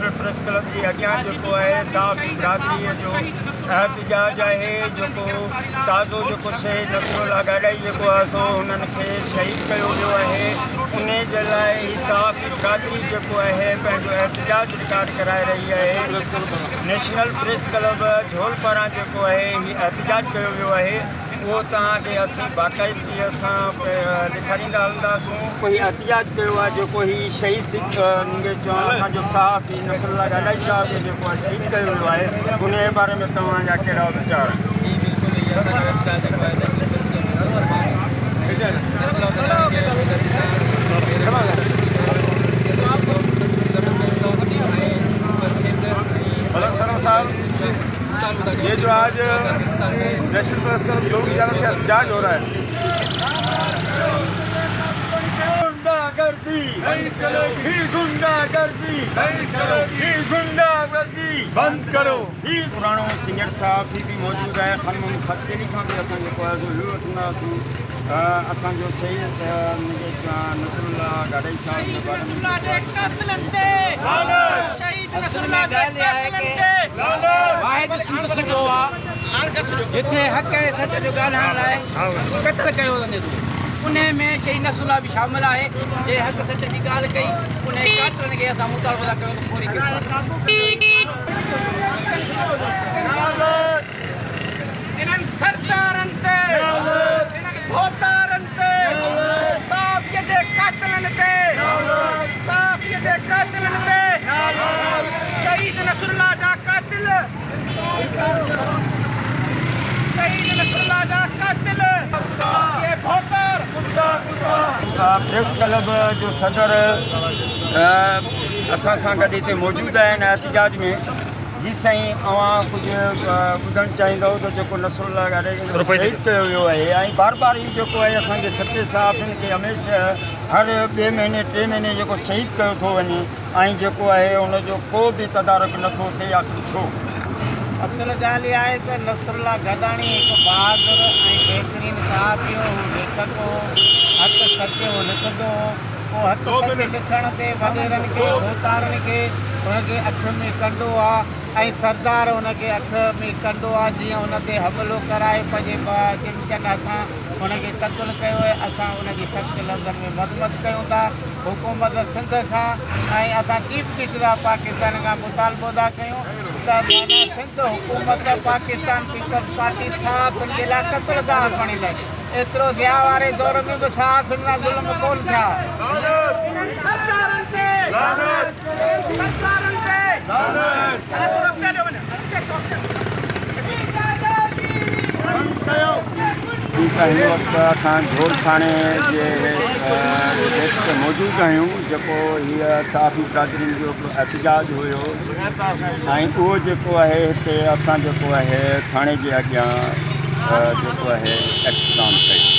National press club के अॻियां जेको आहे साफ़ बिरादरीअ जो एहतजाज आहे जेको ताज़ो जेको शहीद नसरुल्लाह गाॾाई जेको आहे सो हुननि खे शहीद कयो वियो आहे। उन जे लाइ ही साफ़ बिरादरी जेको आहे पंहिंजो एहतजाज रिकॉर्ड कराए रही आहे। नेशनल प्रेस क्लब झोल पारां जेको आहे ही एहतजाज कयो वियो आहे। वो तव्हांखे असीं बाक़ाइदगी सां ॾेखारींदा हलंदासूं। कोई एहतजाज कयो आहे जेको ही शहीद चवणु असांजो साहब ही नसरुल्लाह गाॾाई साहब खे जेको आहे शहीद कयो वियो आहे उन जे बारे में तव्हांजा कहिड़ा वीचार ये जो आज नेशनल प्रेस क्लब जोड़ की जानब से एहतजाज हो रहा है, बंद करो। पुराणो सीनियर साहब भी मौजूद है। ख़ानमोन खस्केरी खां भी असां जेको आहे सो वठंदासीं। असांजो शहीद नसरुल्लाह गाॾाई साहब जे बारे जिथे हक़ ऐं सच जो ॻाल्हाइण लाइ क़त्ल कयो वञे थो उन में शहीद नसरुल्लाह भी शामिल आहे। जे हक़ सच जी ॻाल्हि कई उन कातलनि खे असां मुतालबा कयूं त पूरी इन्हनि सरदारनि ते इन्हनि भोतारनि ते साफ़ जे कातलनि ते साफ़ जे कातलनि ते शहीद नसरुल्लाह जा कातिल प्रेस क्लब जो सदर असां सां गॾु हिते मौजूदु आहिनि एहतजाज में। जी साईं, अवां कुझु ॿुधणु चाहींदव त जेको नसरुल्लाह गाॾाई शहीद कयो वियो आहे ऐं बार बार ही जेको आहे असांजे सचे साहबनि खे हमेशह हर ॿिए महीने टे महीने जेको शहीद कयो थो वञे ऐं जेको आहे हुनजो को बि तदारक नथो थिए। आख़िर छो? असल ॻाल्हि इहा आहे त नसरुल्लाह गदाणी हिकु बहादुर ऐं बहितरीन साहब हुओ। हू लेखक हो, हक़ सच जो लिखंदो हो। पोइ हक़ सच लिखण ते वॾेरनि खे भोतारनि खे हुनखे अख में कंदो आहे ऐं सरदार हुनखे अख में कंदो आहे। जीअं हुन ते हमिलो कराए पंहिंजे चिमचनि हथां हुनखे क़त्ल कयो आहे। असां हुनजी सख़्त लफ़्ज़नि में मज़म्मत कयूं था हुकूमत सिंध खां ऐं असां चीफ मिनिस्टर ऑफ पाकिस्तान खां मुतालबो था कयूं त माना सिंध हुकूमत पाकिस्तान पीपल्स पार्टी साफ़ जे लाइ क़त्ल था खणी लाइ एतिरो ज़िया वारे दौर में बि साफ़ हिन ज़ुल्म कोन थिया। हिन वक़्तु असां झोल थाणे जे गेट ते मौजूदु आहियूं जेको हीअ साफ़ी बिरादरी जो एहतजाज हुयो ऐं उहो जेको आहे हिते असां जेको आहे थाणे जे अॻियां जेको आहे एहतजाम कयो।